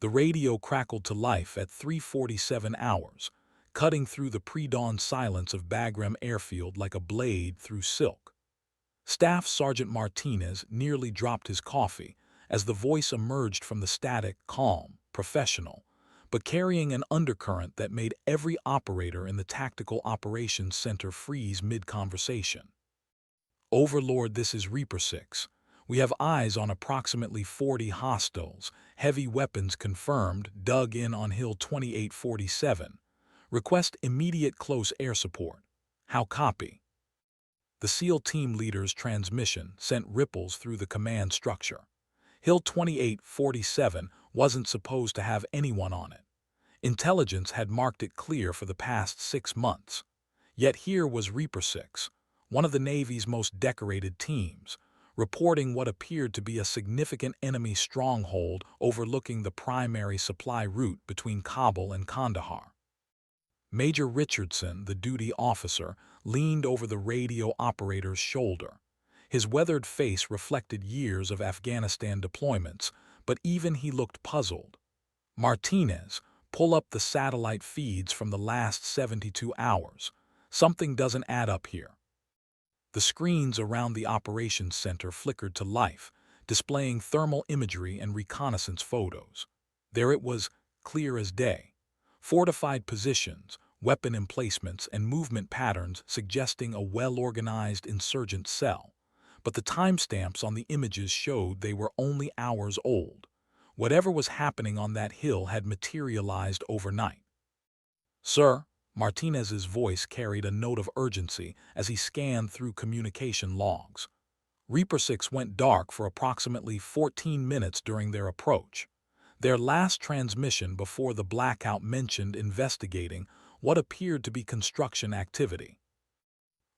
The radio crackled to life at 3:47 hours, cutting through the pre-dawn silence of Bagram Airfield like a blade through silk. Staff Sergeant Martinez nearly dropped his coffee as the voice emerged from the static, calm, professional, but carrying an undercurrent that made every operator in the Tactical Operations Center freeze mid-conversation. Overlord, this is Reaper 6. We have eyes on approximately 40 hostiles, heavy weapons confirmed, dug in on Hill 2847. Request immediate close air support. How copy? The SEAL team leader's transmission sent ripples through the command structure. Hill 2847 wasn't supposed to have anyone on it. Intelligence had marked it clear for the past 6 months. Yet here was Reaper 6, one of the Navy's most decorated teams, reporting what appeared to be a significant enemy stronghold overlooking the primary supply route between Kabul and Kandahar. Major Richardson, the duty officer, leaned over the radio operator's shoulder. His weathered face reflected years of Afghanistan deployments, but even he looked puzzled. Martinez, pull up the satellite feeds from the last 72 hours. Something doesn't add up here. The screens around the operations center flickered to life, displaying thermal imagery and reconnaissance photos. There it was, clear as day. Fortified positions, weapon emplacements, and movement patterns suggesting a well-organized insurgent cell. But the timestamps on the images showed they were only hours old. Whatever was happening on that hill had materialized overnight. "Sir," Martinez's voice carried a note of urgency as he scanned through communication logs. Reaper 6 went dark for approximately 14 minutes during their approach. Their last transmission before the blackout mentioned investigating what appeared to be construction activity.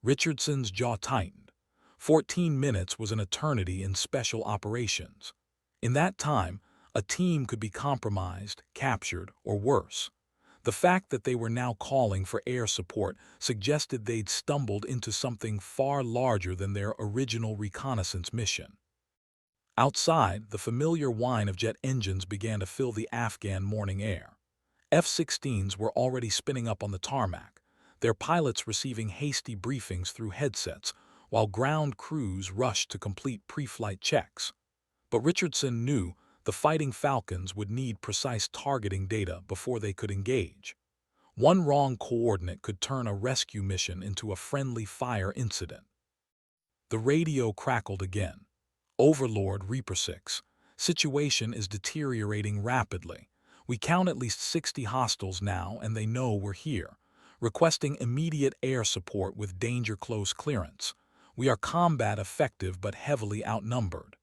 Richardson's jaw tightened. 14 minutes was an eternity in special operations. In that time, a team could be compromised, captured, or worse. The fact that they were now calling for air support suggested they'd stumbled into something far larger than their original reconnaissance mission. Outside, the familiar whine of jet engines began to fill the Afghan morning air. F-16s were already spinning up on the tarmac, their pilots receiving hasty briefings through headsets, while ground crews rushed to complete pre-flight checks. But Richardson knew the Fighting Falcons would need precise targeting data before they could engage. One wrong coordinate could turn a rescue mission into a friendly fire incident. The radio crackled again. "Overlord, Reaper 6. Situation is deteriorating rapidly. We count at least 60 hostiles now, and they know we're here. Requesting immediate air support with danger close clearance. We are combat effective but heavily outnumbered."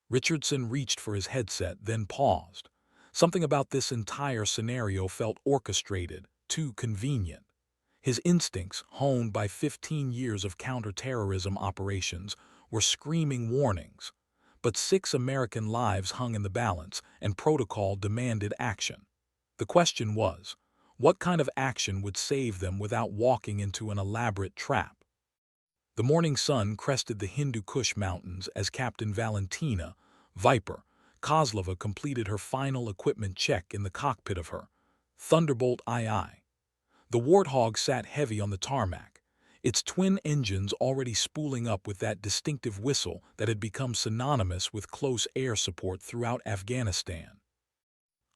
Richardson reached for his headset, then paused. Something about this entire scenario felt orchestrated, too convenient. His instincts, honed by 15 years of counterterrorism operations, were screaming warnings. But 6 American lives hung in the balance, and protocol demanded action. The question was, what kind of action would save them without walking into an elaborate trap? The morning sun crested the Hindu Kush Mountains as Captain Valentina, Viper, Kozlova completed her final equipment check in the cockpit of her Thunderbolt II. The Warthog sat heavy on the tarmac, its twin engines already spooling up with that distinctive whistle that had become synonymous with close air support throughout Afghanistan.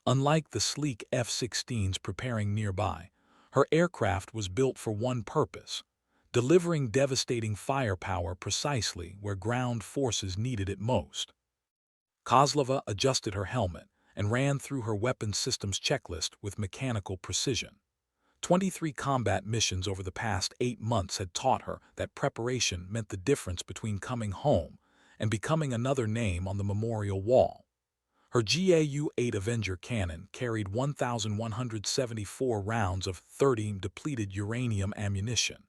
Unlike the sleek F-16s preparing nearby, her aircraft was built for one purpose: delivering devastating firepower precisely where ground forces needed it most. Kozlova adjusted her helmet and ran through her weapons systems checklist with mechanical precision. 23 combat missions over the past 8 months had taught her that preparation meant the difference between coming home and becoming another name on the memorial wall. Her GAU-8 Avenger cannon carried 1,174 rounds of 30 depleted uranium ammunition,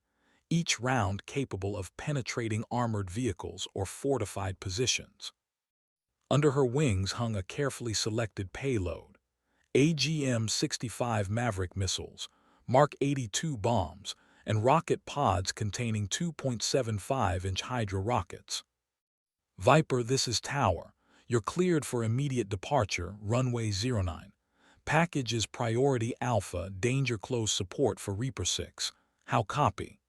each round capable of penetrating armored vehicles or fortified positions. Under her wings hung a carefully selected payload: AGM-65 Maverick missiles, Mark 82 bombs, and rocket pods containing 2.75-inch Hydra rockets. "Viper, this is Tower. You're cleared for immediate departure, runway 09. Package is Priority Alpha, danger close support for Reaper 6. How copy?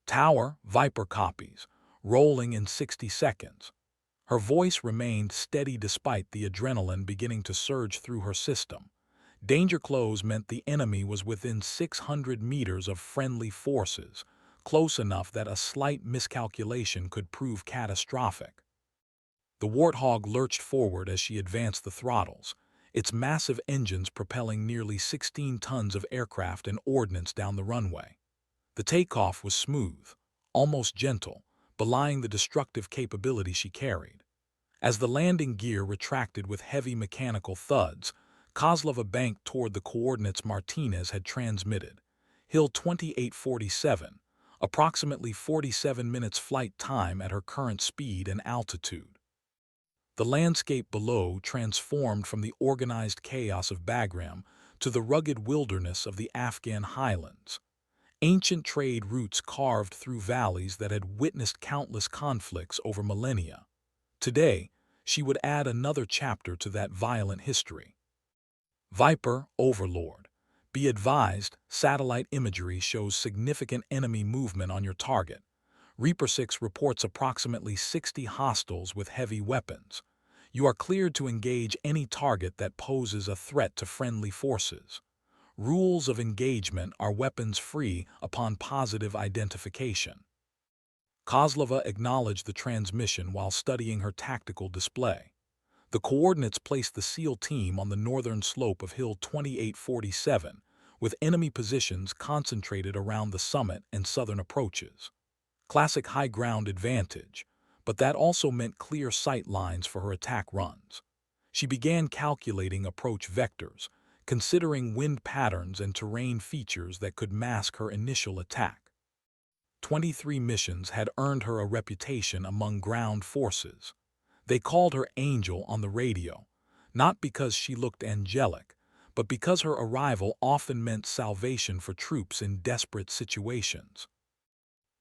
Tower, Viper copies, rolling in 60 seconds. Her voice remained steady despite the adrenaline beginning to surge through her system. Danger close meant the enemy was within 600 meters of friendly forces, close enough that a slight miscalculation could prove catastrophic. The Warthog lurched forward as she advanced the throttles, its massive engines propelling nearly 16 tons of aircraft and ordnance down the runway. The takeoff was smooth, almost gentle, belying the destructive capability she carried. As the landing gear retracted with heavy mechanical thuds, Kozlova banked toward the coordinates Martinez had transmitted. Hill 2847, approximately 47 minutes flight time at her current speed and altitude. The landscape below transformed from the organized chaos of Bagram to the rugged wilderness of the Afghan highlands. Ancient trade routes carved through valleys that had witnessed countless conflicts over millennia. Today, she would add another chapter to that violent history. Viper Overlord. Be advised, satellite imagery shows significant enemy movement on your target. Reaper 6 reports approximately 60 hostiles with heavy weapons. You are cleared to engage any target that poses a threat to friendly forces. Rules of engagement are weapons-free upon positive identification. Kozlova acknowledged the transmission while studying her tactical display. The coordinates placed the SEAL team on the northern slope of Hill 2847, with enemy positions concentrated around the summit and southern approaches. Classic high ground advantage, but that also meant clear sight lines for her attack runs. She began calculating approach vectors, considering wind patterns and terrain features that could mask her initial attack. 23 missions had earned her a reputation among ground forces. They called her Angel on the radio, not because she looked angelic, but because her arrival often meant salvation for troops in desperate situations.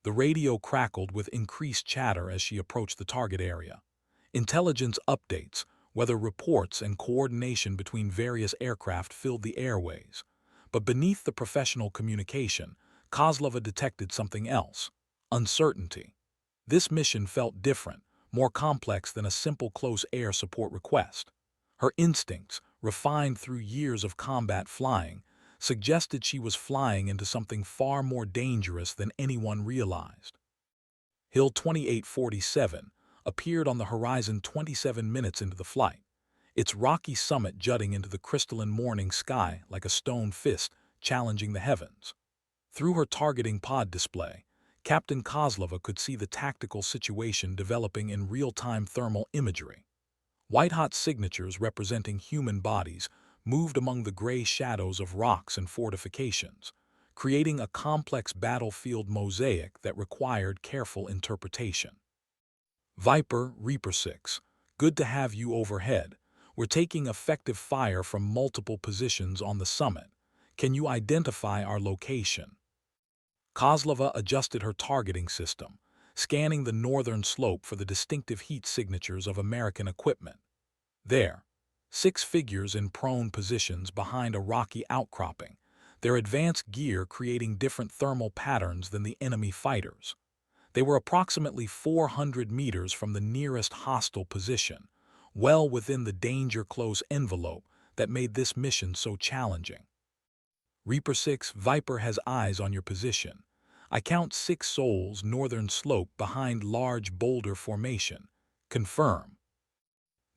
The radio crackled with increased chatter as she approached the target area. Intelligence updates, weather reports, and coordination between various aircraft filled the airways. But beneath the professional communication, Kozlova detected something else: uncertainty. This mission felt different, more complex than a simple close air support request. Her instincts, refined through years of combat flying, suggested she was flying into something far more dangerous than anyone realized. Hill 2847 appeared on the horizon 27 minutes into the flight, its rocky summit jutting into the crystalline morning sky like a stone fist challenging the heavens. Through her targeting pod display, Captain Kozlova could see the tactical situation developing in real-time thermal imagery. White-hot signatures representing human bodies moved among the gray shadows of rocks and fortifications, creating a complex battlefield mosaic that required careful interpretation. Viper Reaper 6, good to have you overhead. We're taking effective fire from multiple positions on the summit. Can you identify our location? Kozlova adjusted her targeting system, scanning the northern slope for the distinctive heat signatures of American equipment. There, 6 figures in prone positions behind a rocky outcropping, their advanced gear creating different thermal patterns than the enemy fighters. They were approximately 400 meters from the nearest hostile position, well within the danger-close envelope that made this mission so challenging. Reaper 6, Viper has eyes on your position. I count 6 souls northern slope behind large boulder formation. Confirm.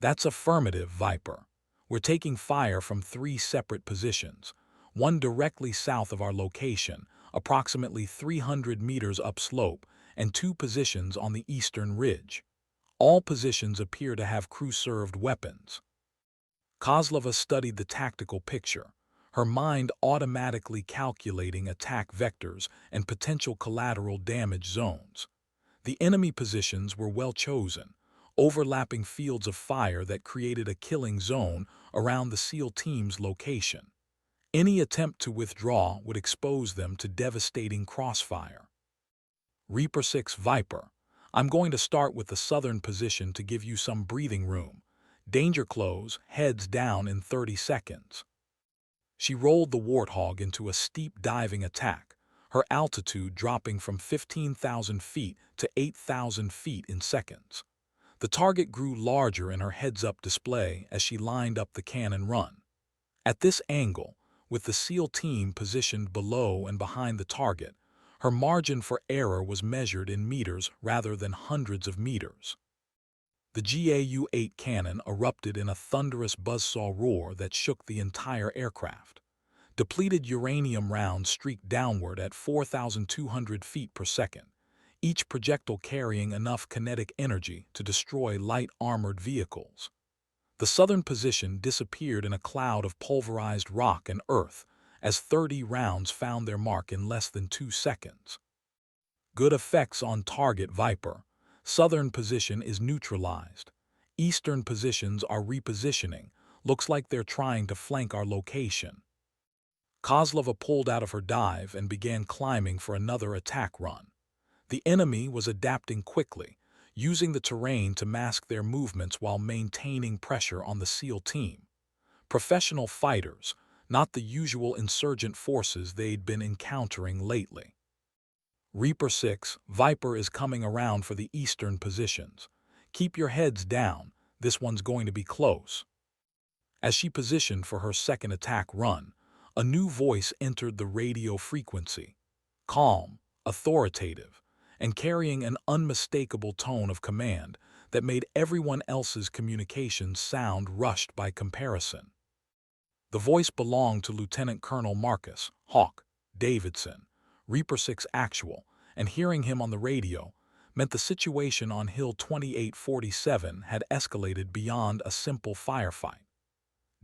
That's affirmative, Viper. We're taking fire from 3 separate positions, one directly south of our location, approximately 300 meters upslope, and 2 positions on the eastern ridge. All positions appear to have crew-served weapons. Kozlova studied the tactical picture, her mind automatically calculating attack vectors and potential collateral damage zones. The enemy positions were well chosen, overlapping fields of fire that created a killing zone around the SEAL team's location. Any attempt to withdraw would expose them to devastating crossfire. Reaper 6 Viper, I'm going to start with the southern position to give you some breathing room. Danger close, heads down in 30 seconds. She rolled the Warthog into a steep diving attack, her altitude dropping from 15,000 feet to 8,000 feet in seconds. The target grew larger in her heads-up display as she lined up the cannon run. At this angle, with the SEAL team positioned below and behind the target, her margin for error was measured in meters rather than hundreds of meters. The GAU-8 cannon erupted in a thunderous buzzsaw roar that shook the entire aircraft. Depleted uranium rounds streaked downward at 4,200 feet per second, each projectile carrying enough kinetic energy to destroy light armored vehicles. The southern position disappeared in a cloud of pulverized rock and earth as 30 rounds found their mark in less than 2 seconds. Good effects on target Viper. Southern position is neutralized. Eastern positions are repositioning. Looks like they're trying to flank our location. Kozlova pulled out of her dive and began climbing for another attack run. The enemy was adapting quickly, using the terrain to mask their movements while maintaining pressure on the SEAL team. Professional fighters, not the usual insurgent forces they'd been encountering lately. Reaper 6, Viper is coming around for the eastern positions. Keep your heads down, this one's going to be close. As she positioned for her second attack run, a new voice entered the radio frequency. Calm, authoritative, and carrying an unmistakable tone of command that made everyone else's communications sound rushed by comparison. The voice belonged to Lieutenant Colonel Marcus Hawk Davidson, Reaper 6 Actual, and hearing him on the radio meant the situation on Hill 2847 had escalated beyond a simple firefight.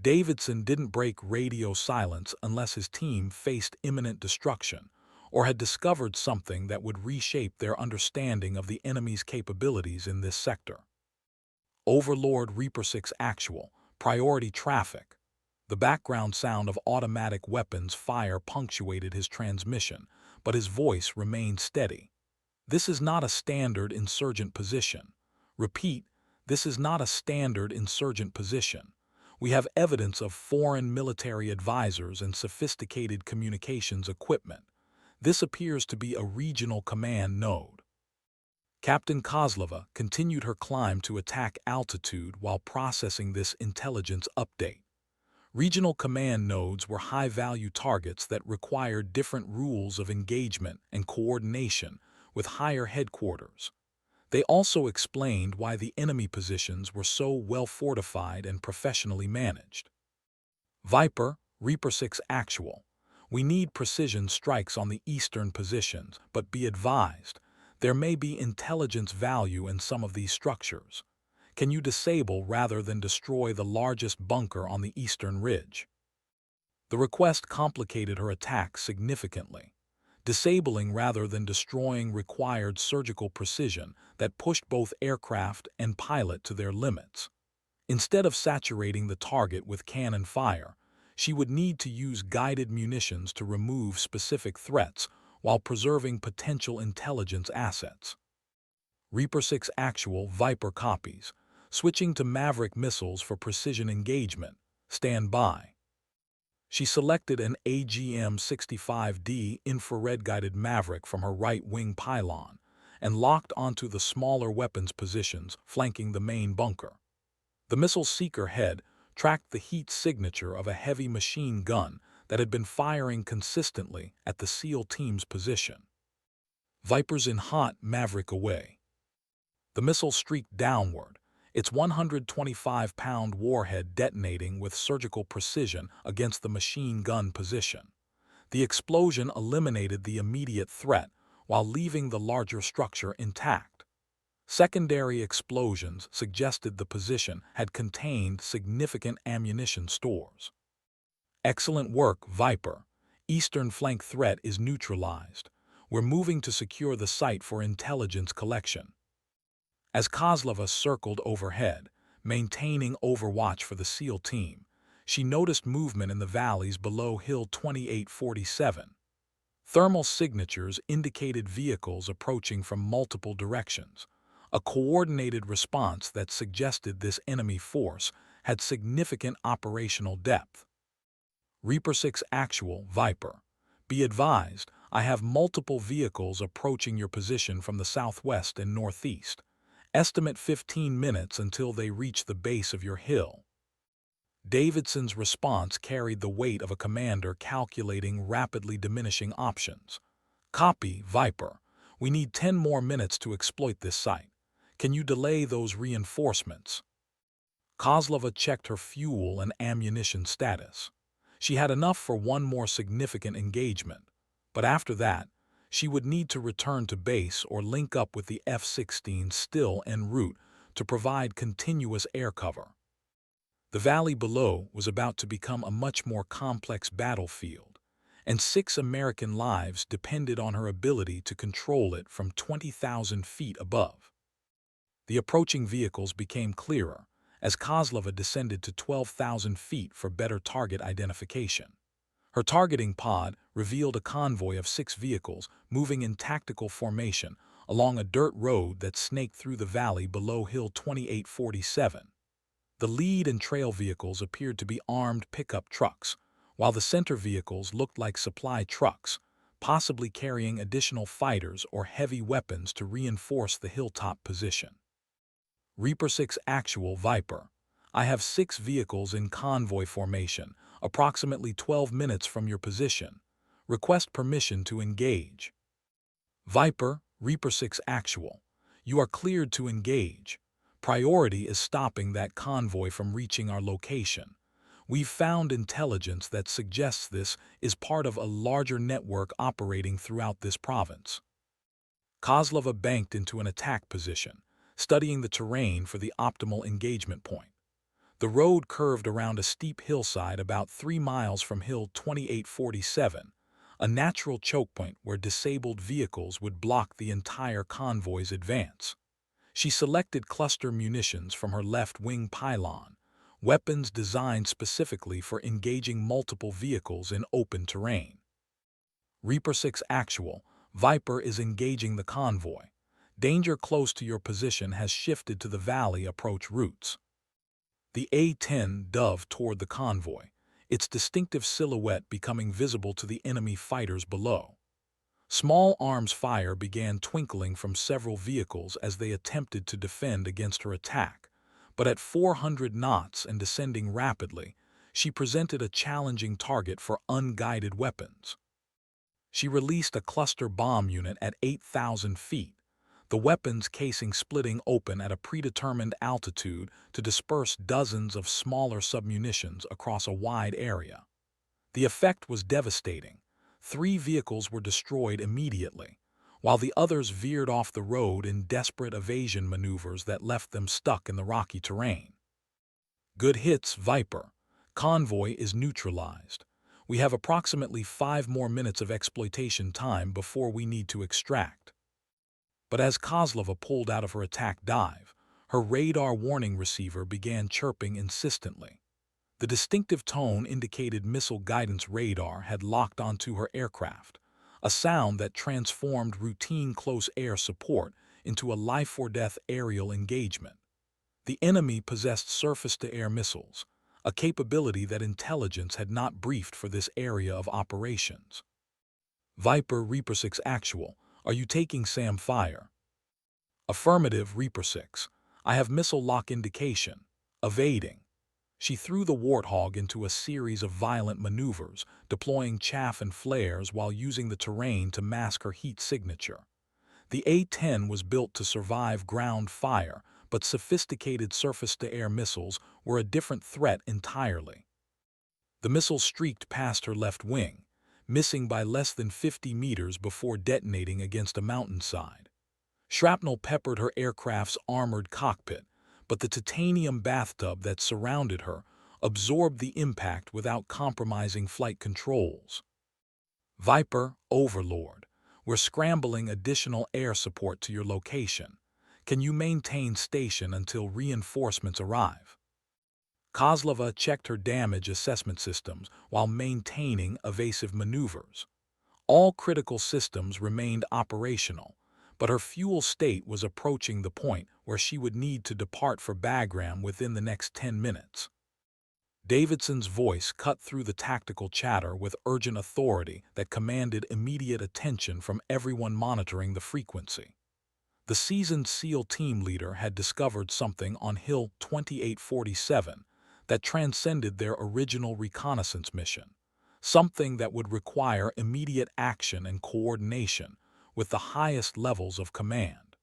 Davidson didn't break radio silence unless his team faced imminent destruction or had discovered something that would reshape their understanding of the enemy's capabilities in this sector. Overlord Reaper 6 Actual, priority traffic. The background sound of automatic weapons fire punctuated his transmission, but his voice remained steady. This is not a standard insurgent position. Repeat, this is not a standard insurgent position. We have evidence of foreign military advisors and sophisticated communications equipment. This appears to be a regional command node. Captain Kozlova continued her climb to attack altitude while processing this intelligence update. Regional command nodes were high-value targets that required different rules of engagement and coordination with higher headquarters. They also explained why the enemy positions were so well fortified and professionally managed. Viper, Reaper 6 Actual. We need precision strikes on the eastern positions, but be advised, there may be intelligence value in some of these structures. Can you disable rather than destroy the largest bunker on the eastern ridge? The request complicated her attack significantly. Disabling rather than destroying required surgical precision that pushed both aircraft and pilot to their limits. Instead of saturating the target with cannon fire, she would need to use guided munitions to remove specific threats while preserving potential intelligence assets. Reaper 6 Actual Viper copies. Switching to Maverick missiles for precision engagement. Stand by. She selected an AGM-65D infrared-guided Maverick from her right-wing pylon and locked onto the smaller weapons positions flanking the main bunker. The missile seeker head tracked the heat signature of a heavy machine gun that had been firing consistently at the SEAL team's position. Vipers in hot, Maverick away. The missile streaked downward, its 125-pound warhead detonating with surgical precision against the machine gun position. The explosion eliminated the immediate threat while leaving the larger structure intact. Secondary explosions suggested the position had contained significant ammunition stores. Excellent work, Viper. Eastern flank threat is neutralized. We're moving to secure the site for intelligence collection. As Kozlova circled overhead, maintaining overwatch for the SEAL team, she noticed movement in the valleys below Hill 2847. Thermal signatures indicated vehicles approaching from multiple directions, a coordinated response that suggested this enemy force had significant operational depth. Reaper 6 Actual, Viper. Be advised, I have multiple vehicles approaching your position from the southwest and northeast. Estimate 15 minutes until they reach the base of your hill. Davidson's response carried the weight of a commander calculating rapidly diminishing options. Copy, Viper. We need 10 more minutes to exploit this site. Can you delay those reinforcements? Kozlova checked her fuel and ammunition status. She had enough for one more significant engagement, but after that, she would need to return to base or link up with the F-16 still en route to provide continuous air cover. The valley below was about to become a much more complex battlefield, and 6 American lives depended on her ability to control it from 20,000 feet above. The approaching vehicles became clearer as Kozlova descended to 12,000 feet for better target identification. Her targeting pod revealed a convoy of 6 vehicles moving in tactical formation along a dirt road that snaked through the valley below Hill 2847. The lead and trail vehicles appeared to be armed pickup trucks, while the center vehicles looked like supply trucks, possibly carrying additional fighters or heavy weapons to reinforce the hilltop position. Reaper 6 Actual, Viper. I have 6 vehicles in convoy formation, approximately 12 minutes from your position. Request permission to engage. Viper, Reaper 6 Actual. You are cleared to engage. Priority is stopping that convoy from reaching our location. We've found intelligence that suggests this is part of a larger network operating throughout this province. Kozlova banked into an attack position, studying the terrain for the optimal engagement point. The road curved around a steep hillside about 3 miles from Hill 2847, a natural choke point where disabled vehicles would block the entire convoy's advance. She selected cluster munitions from her left wing pylon, weapons designed specifically for engaging multiple vehicles in open terrain. Reaper 6 Actual, Viper is engaging the convoy. Danger close to your position has shifted to the valley approach routes. The A-10 dove toward the convoy, its distinctive silhouette becoming visible to the enemy fighters below. Small arms fire began twinkling from several vehicles as they attempted to defend against her attack, but at 400 knots and descending rapidly, she presented a challenging target for unguided weapons. She released a cluster bomb unit at 8,000 feet, the weapon's casing splitting open at a predetermined altitude to disperse dozens of smaller submunitions across a wide area. The effect was devastating. 3 vehicles were destroyed immediately, while the others veered off the road in desperate evasion maneuvers that left them stuck in the rocky terrain. Good hits, Viper. Convoy is neutralized. We have approximately 5 more minutes of exploitation time before we need to extract. But as Kozlova pulled out of her attack dive, her radar warning receiver began chirping insistently. The distinctive tone indicated missile guidance radar had locked onto her aircraft, a sound that transformed routine close air support into a life-or-death aerial engagement. The enemy possessed surface-to-air missiles, a capability that intelligence had not briefed for this area of operations. Viper, Reaper 6 Actual, are you taking SAM fire? Affirmative, Reaper 6. I have missile lock indication. Evading. She threw the Warthog into a series of violent maneuvers, deploying chaff and flares while using the terrain to mask her heat signature. The A-10 was built to survive ground fire, but sophisticated surface-to-air missiles were a different threat entirely. The missile streaked past her left wing, missing by less than 50 meters before detonating against a mountainside. Shrapnel peppered her aircraft's armored cockpit, but the titanium bathtub that surrounded her absorbed the impact without compromising flight controls. Viper, Overlord, we're scrambling additional air support to your location. Can you maintain station until reinforcements arrive? Kozlova checked her damage assessment systems while maintaining evasive maneuvers. All critical systems remained operational, but her fuel state was approaching the point where she would need to depart for Bagram within the next 10 minutes. Davidson's voice cut through the tactical chatter with urgent authority that commanded immediate attention from everyone monitoring the frequency. The seasoned SEAL team leader had discovered something on Hill 2847 that transcended their original reconnaissance mission, something that would require immediate action and coordination with the highest levels of command.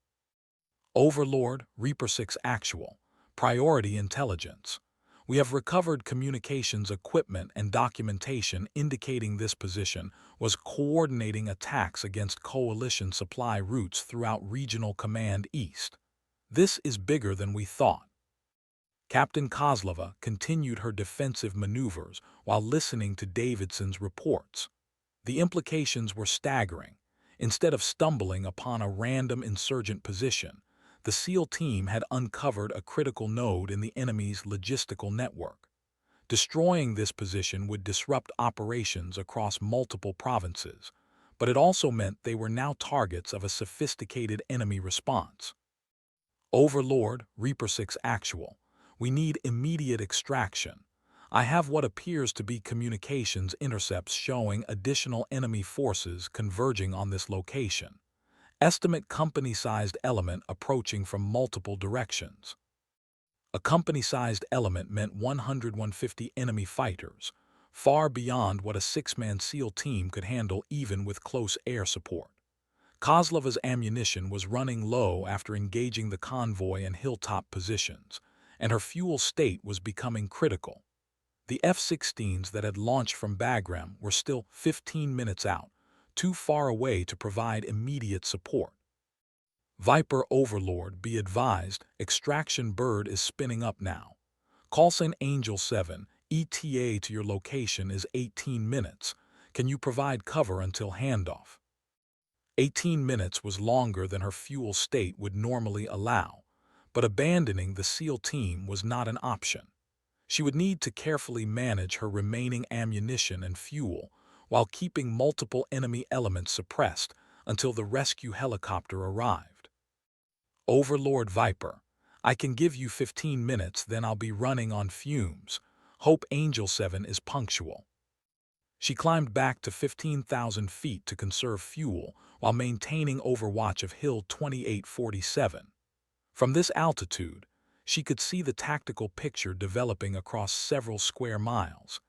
Overlord, Reaper 6 Actual, Priority Intelligence. We have recovered communications equipment and documentation indicating this position was coordinating attacks against coalition supply routes throughout Regional Command East. This is bigger than we thought. Captain Kozlova continued her defensive maneuvers while listening to Davidson's reports. The implications were staggering. Instead of stumbling upon a random insurgent position, the SEAL team had uncovered a critical node in the enemy's logistical network. Destroying this position would disrupt operations across multiple provinces, but it also meant they were now targets of a sophisticated enemy response. Overlord, Reaper 6 Actual, we need immediate extraction. I have what appears to be communications intercepts showing additional enemy forces converging on this location. Estimate company-sized element approaching from multiple directions. A company-sized element meant 150 enemy fighters, far beyond what a six-man SEAL team could handle even with close air support. Kozlova's ammunition was running low after engaging the convoy and hilltop positions, and her fuel state was becoming critical. The F-16s that had launched from Bagram were still 15 minutes out, too far away to provide immediate support. Viper Overlord, be advised, extraction bird is spinning up now. Call sign Angel 7, ETA to your location is 18 minutes. Can you provide cover until handoff? 18 minutes was longer than her fuel state would normally allow, but abandoning the SEAL team was not an option. She would need to carefully manage her remaining ammunition and fuel while keeping multiple enemy elements suppressed until the rescue helicopter arrived. Overlord Viper, I can give you 15 minutes, then I'll be running on fumes. Hope Angel 7 is punctual. She climbed back to 15,000 feet to conserve fuel while maintaining overwatch of Hill 2847. From this altitude, she could see the tactical picture developing across several square miles.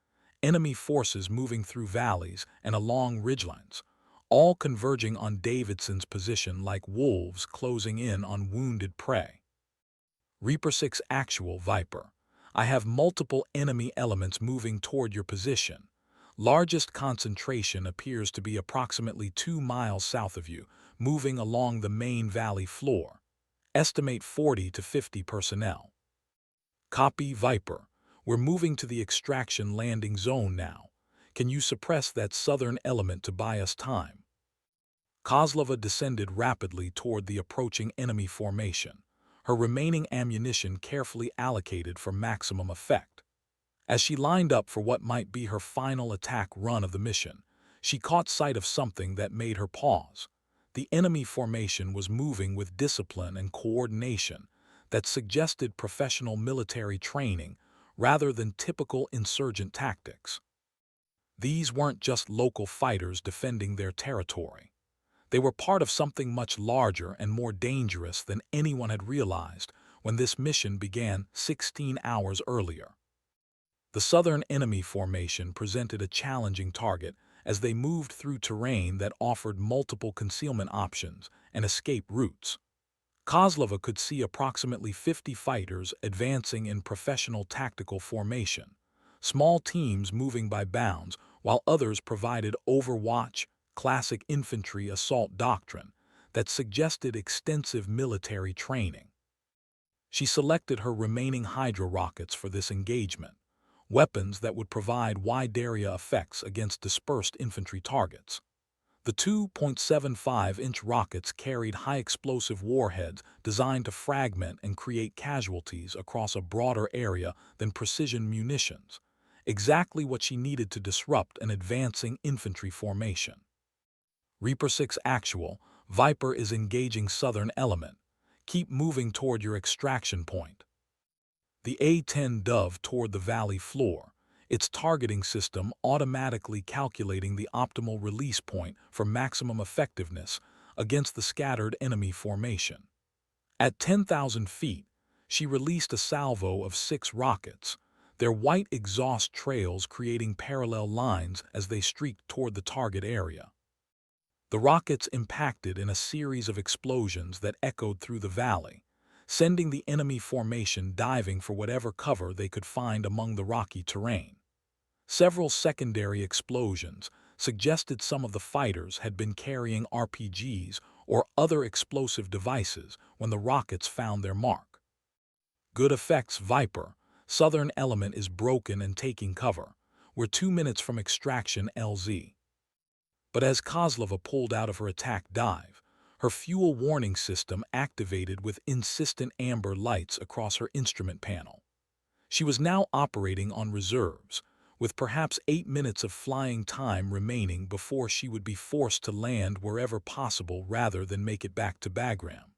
Enemy forces moving through valleys and along ridgelines, all converging on Davidson's position like wolves closing in on wounded prey. Reaper 6 Actual Viper, I have multiple enemy elements moving toward your position. Largest concentration appears to be approximately 2 miles south of you, moving along the main valley floor. Estimate 40 to 50 personnel. Copy Viper. We're moving to the extraction landing zone now. Can you suppress that southern element to buy us time? Kozlova descended rapidly toward the approaching enemy formation, her remaining ammunition carefully allocated for maximum effect. As she lined up for what might be her final attack run of the mission, she caught sight of something that made her pause. The enemy formation was moving with discipline and coordination that suggested professional military training rather than typical insurgent tactics. These weren't just local fighters defending their territory. They were part of something much larger and more dangerous than anyone had realized when this mission began 16 hours earlier. The southern enemy formation presented a challenging target as they moved through terrain that offered multiple concealment options and escape routes. Kozlova could see approximately 50 fighters advancing in professional tactical formation, small teams moving by bounds while others provided overwatch, classic infantry assault doctrine that suggested extensive military training. She selected her remaining Hydra rockets for this engagement, weapons that would provide wide-area effects against dispersed infantry targets. The 2.75-inch rockets carried high-explosive warheads designed to fragment and create casualties across a broader area than precision munitions, exactly what she needed to disrupt an advancing infantry formation. Reaper 6 Actual, Viper is engaging Southern Element. Keep moving toward your extraction point. The A-10 dove toward the valley floor, its targeting system automatically calculating the optimal release point for maximum effectiveness against the scattered enemy formation. At 10,000 feet, she released a salvo of 6 rockets, their white exhaust trails creating parallel lines as they streaked toward the target area. The rockets impacted in a series of explosions that echoed through the valley, sending the enemy formation diving for whatever cover they could find among the rocky terrain. Several secondary explosions suggested some of the fighters had been carrying RPGs or other explosive devices when the rockets found their mark. Good effects, Viper. Southern Element is broken and taking cover. We're 2 minutes from extraction, LZ. But as Kozlova pulled out of her attack dive, her fuel warning system activated with insistent amber lights across her instrument panel. She was now operating on reserves, with perhaps 8 minutes of flying time remaining before she would be forced to land wherever possible rather than make it back to Bagram.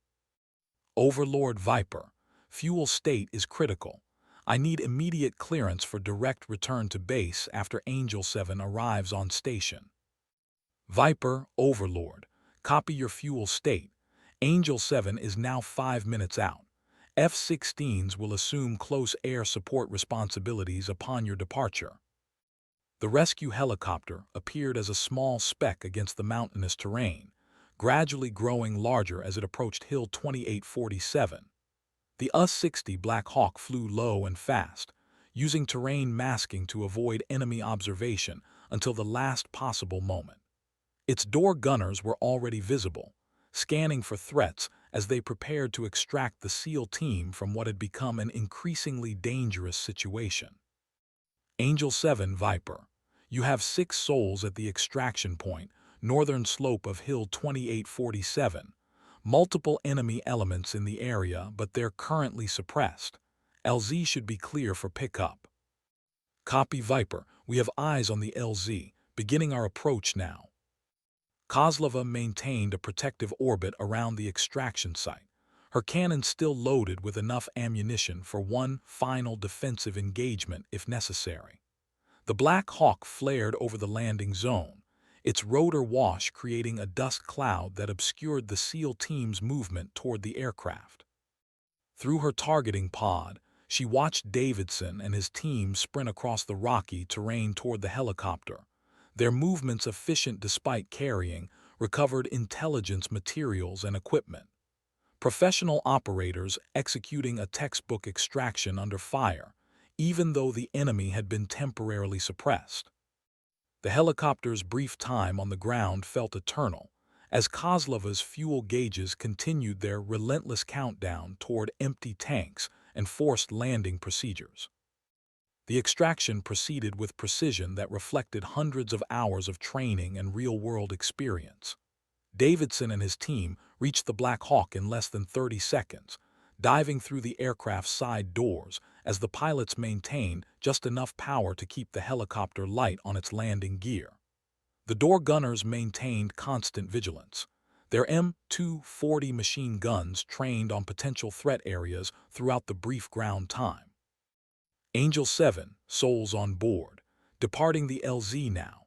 Overlord Viper, fuel state is critical. I need immediate clearance for direct return to base after Angel 7 arrives on station. Viper, Overlord, copy your fuel state. Angel 7 is now 5 minutes out. F-16s will assume close air support responsibilities upon your departure. The rescue helicopter appeared as a small speck against the mountainous terrain, gradually growing larger as it approached Hill 2847. The US-60 Black Hawk flew low and fast, using terrain masking to avoid enemy observation until the last possible moment. Its door gunners were already visible, scanning for threats as they prepared to extract the SEAL team from what had become an increasingly dangerous situation. Angel 7 Viper, you have 6 souls at the extraction point, northern slope of Hill 2847. Multiple enemy elements in the area, but they're currently suppressed. LZ should be clear for pickup. Copy Viper, we have eyes on the LZ, beginning our approach now. Kozlova maintained a protective orbit around the extraction site, her cannons still loaded with enough ammunition for one final defensive engagement if necessary. The Black Hawk flared over the landing zone, its rotor wash creating a dust cloud that obscured the SEAL team's movement toward the aircraft. Through her targeting pod, she watched Davidson and his team sprint across the rocky terrain toward the helicopter, their movements efficient despite carrying recovered intelligence materials and equipment. Professional operators executing a textbook extraction under fire, even though the enemy had been temporarily suppressed. The helicopter's brief time on the ground felt eternal, as Kozlova's fuel gauges continued their relentless countdown toward empty tanks and forced landing procedures. The extraction proceeded with precision that reflected hundreds of hours of training and real-world experience. Davidson and his team reached the Black Hawk in less than 30 seconds, diving through the aircraft's side doors as the pilots maintained just enough power to keep the helicopter light on its landing gear. The door gunners maintained constant vigilance, their M240 machine guns trained on potential threat areas throughout the brief ground time. Angel 7, souls on board, departing the LZ now.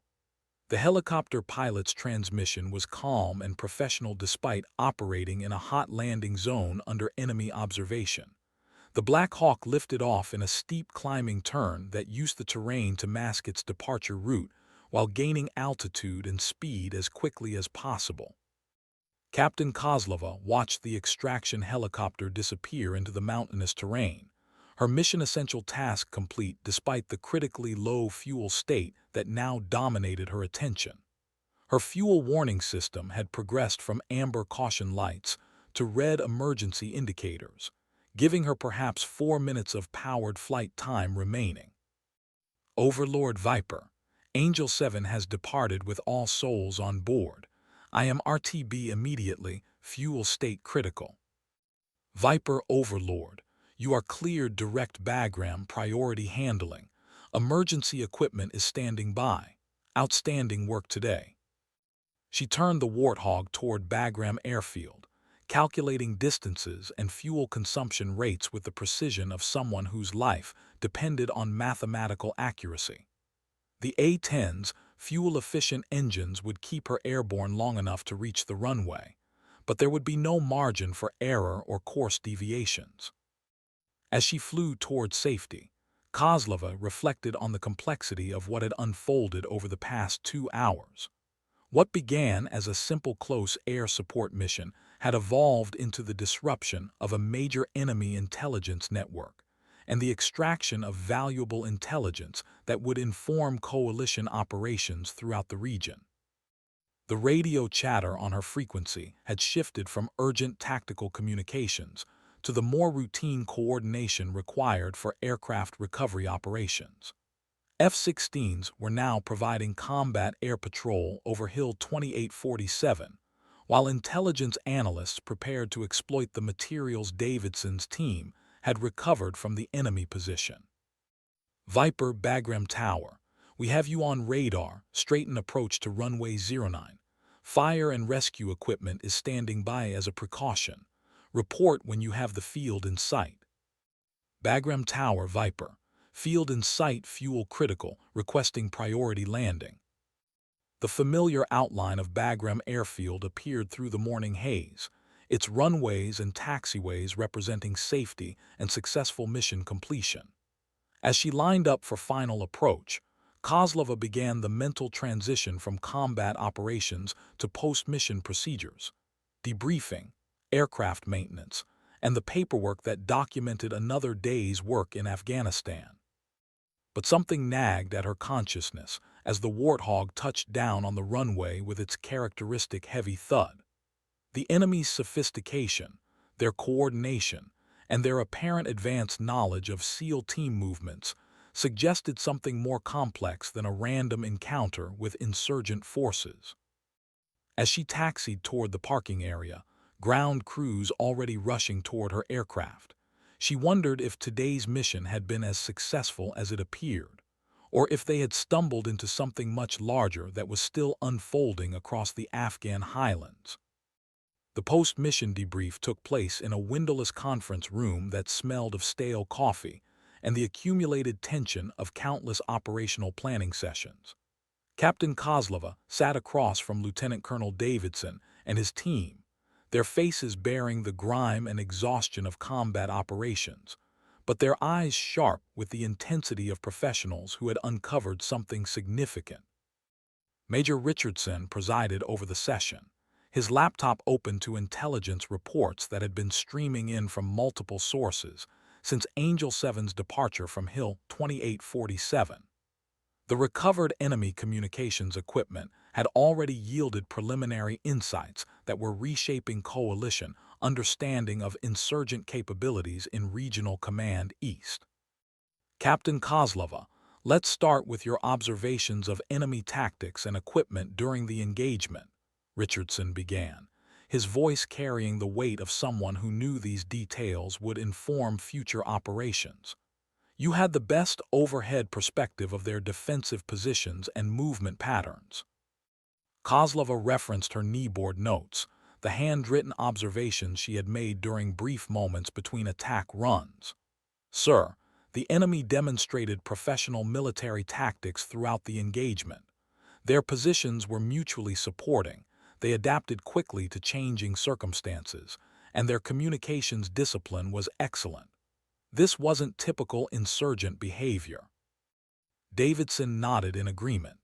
The helicopter pilot's transmission was calm and professional despite operating in a hot landing zone under enemy observation. The Black Hawk lifted off in a steep climbing turn that used the terrain to mask its departure route while gaining altitude and speed as quickly as possible. Captain Kozlova watched the extraction helicopter disappear into the mountainous terrain, her mission-essential task complete despite the critically low fuel state that now dominated her attention. Her fuel warning system had progressed from amber caution lights to red emergency indicators, giving her perhaps 4 minutes of powered flight time remaining. Overlord Viper, Angel 7 has departed with all souls on board. I am RTB immediately, fuel state critical. Viper Overlord, you are cleared direct Bagram priority handling. Emergency equipment is standing by. Outstanding work today. She turned the Warthog toward Bagram Airfield, calculating distances and fuel consumption rates with the precision of someone whose life depended on mathematical accuracy. The A-10's fuel-efficient engines would keep her airborne long enough to reach the runway, but there would be no margin for error or course deviations. As she flew toward safety, Kozlova reflected on the complexity of what had unfolded over the past 2 hours. What began as a simple close air support mission had evolved into the disruption of a major enemy intelligence network and the extraction of valuable intelligence that would inform coalition operations throughout the region. The radio chatter on her frequency had shifted from urgent tactical communications to the more routine coordination required for aircraft recovery operations. F-16s were now providing combat air patrol over Hill 2847, while intelligence analysts prepared to exploit the materials Davidson's team had recovered from the enemy position. Viper Bagram Tower, we have you on radar, straighten approach to runway 09. Fire and rescue equipment is standing by as a precaution. Report when you have the field in sight. Bagram Tower Viper, field in sight, fuel critical, requesting priority landing. The familiar outline of Bagram Airfield appeared through the morning haze, its runways and taxiways representing safety and successful mission completion. As she lined up for final approach, Kozlova began the mental transition from combat operations to post-mission procedures, debriefing, aircraft maintenance, and the paperwork that documented another day's work in Afghanistan. But something nagged at her consciousness as the Warthog touched down on the runway with its characteristic heavy thud. The enemy's sophistication, their coordination, and their apparent advanced knowledge of SEAL team movements suggested something more complex than a random encounter with insurgent forces. As she taxied toward the parking area, ground crews already rushing toward her aircraft, she wondered if today's mission had been as successful as it appeared, or if they had stumbled into something much larger that was still unfolding across the Afghan highlands. The post-mission debrief took place in a windowless conference room that smelled of stale coffee and the accumulated tension of countless operational planning sessions. Captain Kozlova sat across from Lieutenant Colonel Davidson and his team, their faces bearing the grime and exhaustion of combat operations, but their eyes sharp with the intensity of professionals who had uncovered something significant. Major Richardson presided over the session, his laptop open to intelligence reports that had been streaming in from multiple sources since Angel 7's departure from Hill 2847. The recovered enemy communications equipment had already yielded preliminary insights that were reshaping coalition understanding of insurgent capabilities in Regional Command East. Captain Kozlova, let's start with your observations of enemy tactics and equipment during the engagement, Richardson began, his voice carrying the weight of someone who knew these details would inform future operations. You had the best overhead perspective of their defensive positions and movement patterns. Kozlova referenced her kneeboard notes, the handwritten observations she had made during brief moments between attack runs. Sir, the enemy demonstrated professional military tactics throughout the engagement. Their positions were mutually supporting, they adapted quickly to changing circumstances, and their communications discipline was excellent. This wasn't typical insurgent behavior. Davidson nodded in agreement.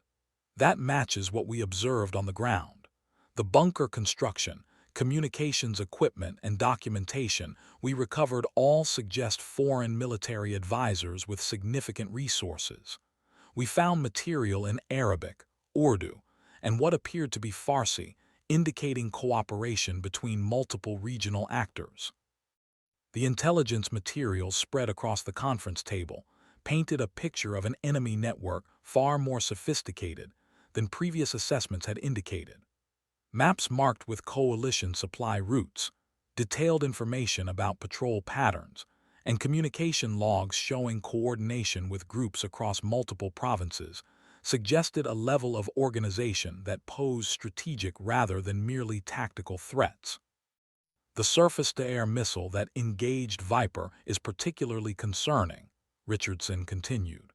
That matches what we observed on the ground. The bunker construction, communications equipment, and documentation we recovered all suggest foreign military advisors with significant resources. We found material in Arabic, Urdu, and what appeared to be Farsi, indicating cooperation between multiple regional actors. The intelligence materials spread across the conference table painted a picture of an enemy network far more sophisticated than previous assessments had indicated. Maps marked with coalition supply routes, detailed information about patrol patterns, and communication logs showing coordination with groups across multiple provinces suggested a level of organization that posed strategic rather than merely tactical threats. The surface-to-air missile that engaged Viper is particularly concerning, Richardson continued.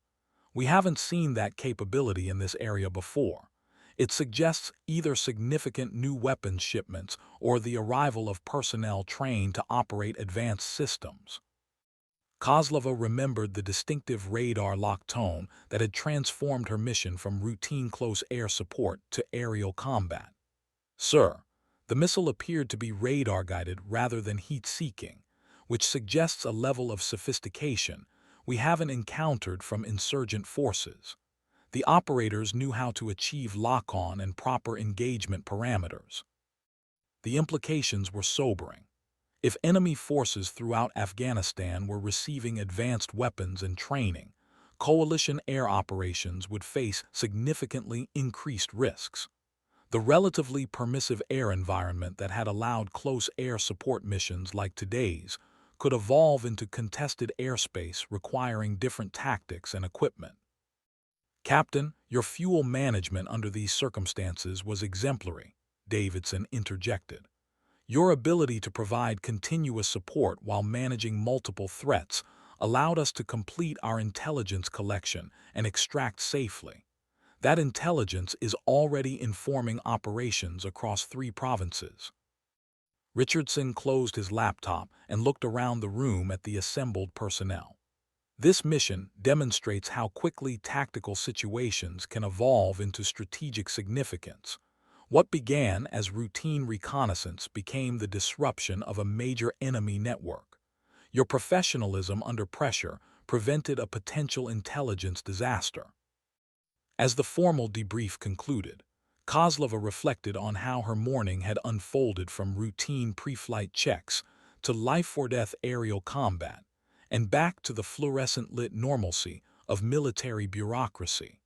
We haven't seen that capability in this area before. It suggests either significant new weapons shipments or the arrival of personnel trained to operate advanced systems. Kozlova remembered the distinctive radar-locked tone that had transformed her mission from routine close air support to aerial combat. Sir, the missile appeared to be radar-guided rather than heat-seeking, which suggests a level of sophistication we haven't encountered from insurgent forces. The operators knew how to achieve lock-on and proper engagement parameters. The implications were sobering. If enemy forces throughout Afghanistan were receiving advanced weapons and training, coalition air operations would face significantly increased risks. The relatively permissive air environment that had allowed close air support missions like today's could evolve into contested airspace requiring different tactics and equipment. Captain, your fuel management under these circumstances was exemplary, Davidson interjected. Your ability to provide continuous support while managing multiple threats allowed us to complete our intelligence collection and extract safely. That intelligence is already informing operations across 3 provinces. Richardson closed his laptop and looked around the room at the assembled personnel. This mission demonstrates how quickly tactical situations can evolve into strategic significance. What began as routine reconnaissance became the disruption of a major enemy network. Your professionalism under pressure prevented a potential intelligence disaster. As the formal debrief concluded, Kozlova reflected on how her morning had unfolded from routine pre-flight checks to life-or-death aerial combat, and back to the fluorescent-lit normalcy of military bureaucracy.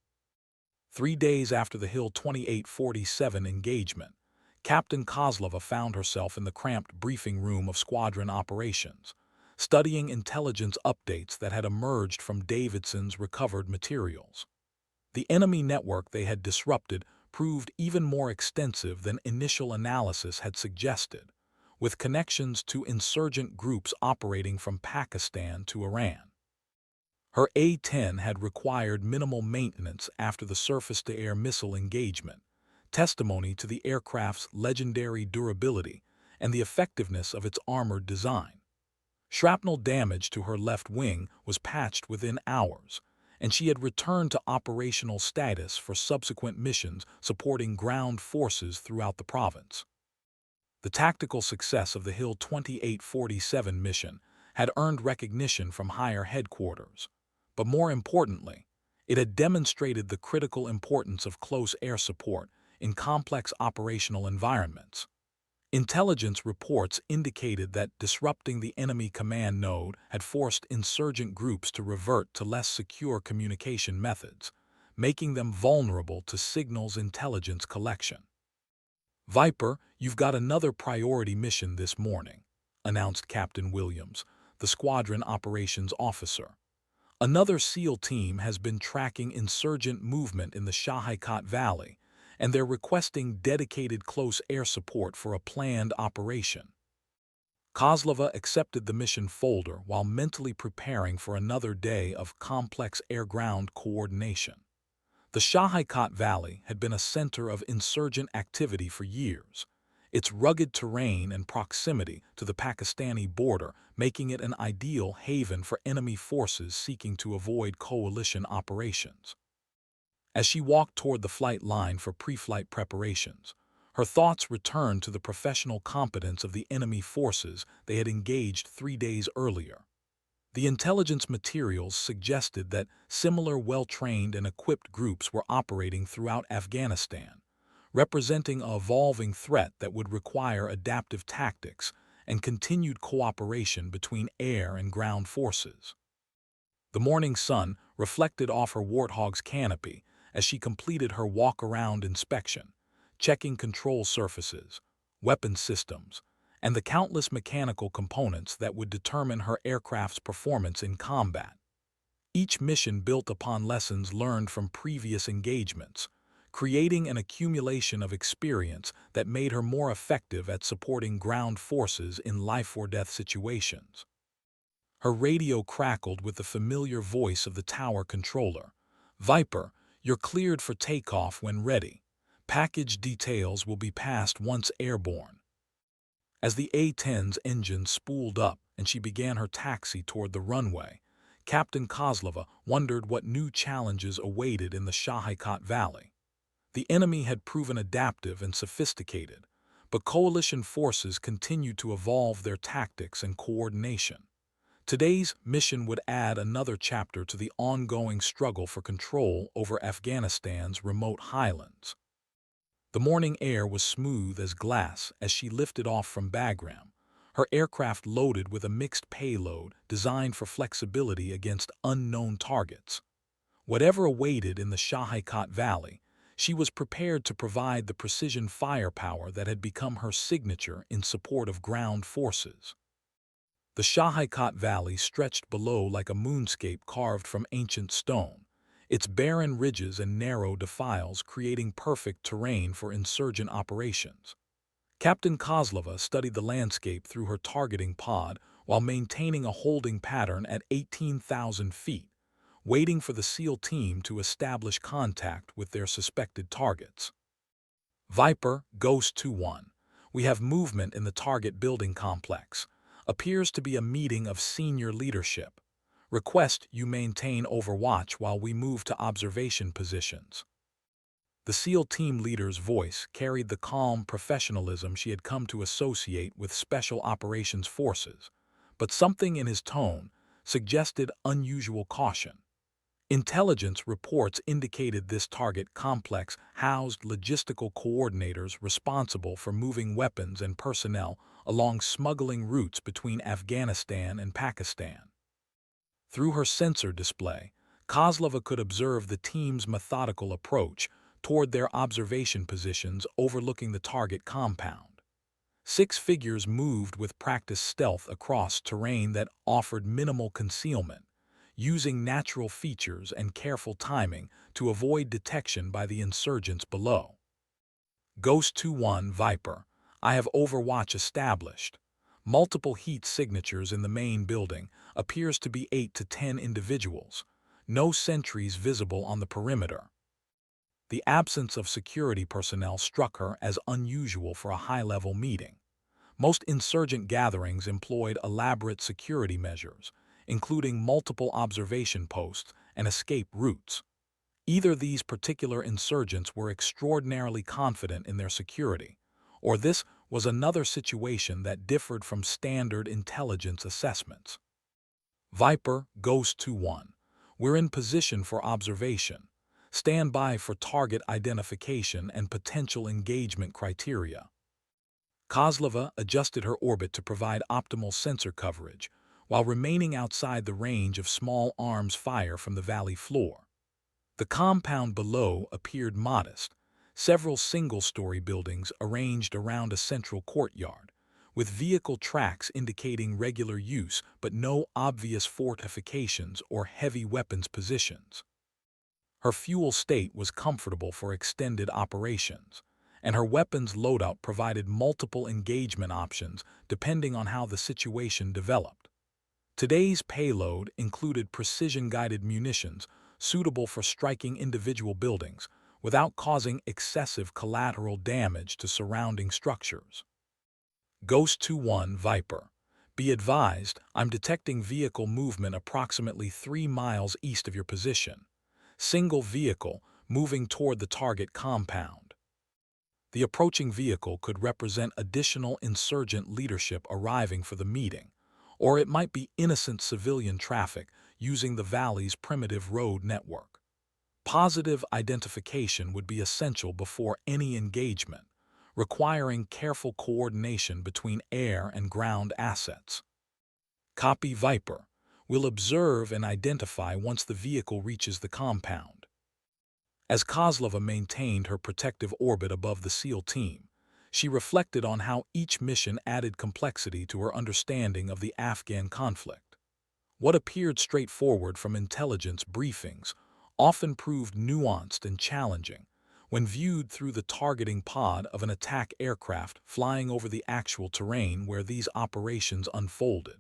3 days after the Hill 2847 engagement, Captain Kozlova found herself in the cramped briefing room of squadron operations, studying intelligence updates that had emerged from Davidson's recovered materials. The enemy network they had disrupted proved even more extensive than initial analysis had suggested, with connections to insurgent groups operating from Pakistan to Iran. Her A-10 had required minimal maintenance after the surface-to-air missile engagement, testimony to the aircraft's legendary durability and the effectiveness of its armored design. Shrapnel damage to her left wing was patched within hours, and she had returned to operational status for subsequent missions supporting ground forces throughout the province. The tactical success of the Hill 2847 mission had earned recognition from higher headquarters, but more importantly, it had demonstrated the critical importance of close air support in complex operational environments. Intelligence reports indicated that disrupting the enemy command node had forced insurgent groups to revert to less secure communication methods, making them vulnerable to signals intelligence collection. Viper, you've got another priority mission this morning, announced Captain Williams, the squadron operations officer. Another SEAL team has been tracking insurgent movement in the Shahikat Valley, and they're requesting dedicated close air support for a planned operation. Kozlova accepted the mission folder while mentally preparing for another day of complex air-ground coordination. The Shahikat Valley had been a center of insurgent activity for years, its rugged terrain and proximity to the Pakistani border making it an ideal haven for enemy forces seeking to avoid coalition operations. As she walked toward the flight line for pre-flight preparations, her thoughts returned to the professional competence of the enemy forces they had engaged 3 days earlier. The intelligence materials suggested that similar well-trained and equipped groups were operating throughout Afghanistan, representing an evolving threat that would require adaptive tactics and continued cooperation between air and ground forces. The morning sun reflected off her Warthog's canopy as she completed her walk-around inspection, checking control surfaces, weapon systems, and the countless mechanical components that would determine her aircraft's performance in combat. Each mission built upon lessons learned from previous engagements, creating an accumulation of experience that made her more effective at supporting ground forces in life-or-death situations. Her radio crackled with the familiar voice of the tower controller. "Viper, you're cleared for takeoff when ready. Package details will be passed once airborne." As the A-10's engine spooled up and she began her taxi toward the runway, Captain Kozlova wondered what new challenges awaited in the Shahikat Valley. The enemy had proven adaptive and sophisticated, but coalition forces continued to evolve their tactics and coordination. Today's mission would add another chapter to the ongoing struggle for control over Afghanistan's remote highlands. The morning air was smooth as glass as she lifted off from Bagram, her aircraft loaded with a mixed payload designed for flexibility against unknown targets. Whatever awaited in the Shahikat Valley, she was prepared to provide the precision firepower that had become her signature in support of ground forces. The Shahikat Valley stretched below like a moonscape carved from ancient stone, its barren ridges and narrow defiles creating perfect terrain for insurgent operations. Captain Kozlova studied the landscape through her targeting pod while maintaining a holding pattern at 18,000 feet, waiting for the SEAL team to establish contact with their suspected targets. "Viper, Ghost 2-1. We have movement in the target building complex. Appears to be a meeting of senior leadership. Request you maintain overwatch while we move to observation positions." The SEAL team leader's voice carried the calm professionalism she had come to associate with Special Operations Forces, but something in his tone suggested unusual caution. Intelligence reports indicated this target complex housed logistical coordinators responsible for moving weapons and personnel along smuggling routes between Afghanistan and Pakistan. Through her sensor display, Kozlova could observe the team's methodical approach toward their observation positions overlooking the target compound. 6 figures moved with practiced stealth across terrain that offered minimal concealment, using natural features and careful timing to avoid detection by the insurgents below. "Ghost 2-1 Viper, I have overwatch established. Multiple heat signatures in the main building, appears to be 8 to 10 individuals. No sentries visible on the perimeter." The absence of security personnel struck her as unusual for a high-level meeting. Most insurgent gatherings employed elaborate security measures, including multiple observation posts and escape routes. Either these particular insurgents were extraordinarily confident in their security, or this was another situation that differed from standard intelligence assessments. "Viper, Ghost 2-1. We're in position for observation. Stand by for target identification and potential engagement criteria." Kozlova adjusted her orbit to provide optimal sensor coverage, while remaining outside the range of small arms fire from the valley floor. The compound below appeared modest, several single-story buildings arranged around a central courtyard, with vehicle tracks indicating regular use but no obvious fortifications or heavy weapons positions. Her fuel state was comfortable for extended operations, and her weapons loadout provided multiple engagement options depending on how the situation developed. Today's payload included precision-guided munitions suitable for striking individual buildings without causing excessive collateral damage to surrounding structures. "Ghost 2-1 Viper. Be advised, I'm detecting vehicle movement approximately 3 miles east of your position. Single vehicle moving toward the target compound." The approaching vehicle could represent additional insurgent leadership arriving for the meeting, or it might be innocent civilian traffic using the valley's primitive road network. Positive identification would be essential before any engagement, requiring careful coordination between air and ground assets. "Copy Viper. We'll observe and identify once the vehicle reaches the compound." As Kozlova maintained her protective orbit above the SEAL team, she reflected on how each mission added complexity to her understanding of the Afghan conflict. What appeared straightforward from intelligence briefings often proved nuanced and challenging when viewed through the targeting pod of an attack aircraft flying over the actual terrain where these operations unfolded.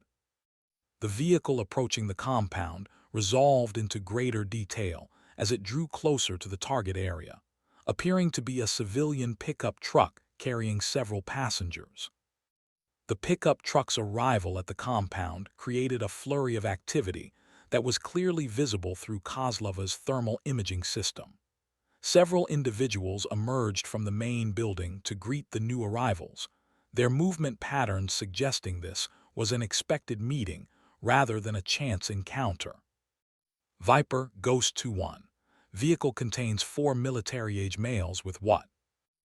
The vehicle approaching the compound resolved into greater detail as it drew closer to the target area, appearing to be a civilian pickup truck carrying several passengers. The pickup truck's arrival at the compound created a flurry of activity that was clearly visible through Kozlova's thermal imaging system. Several individuals emerged from the main building to greet the new arrivals, their movement patterns suggesting this was an expected meeting rather than a chance encounter. Viper Ghost 21. Vehicle contains 4 military-age males with what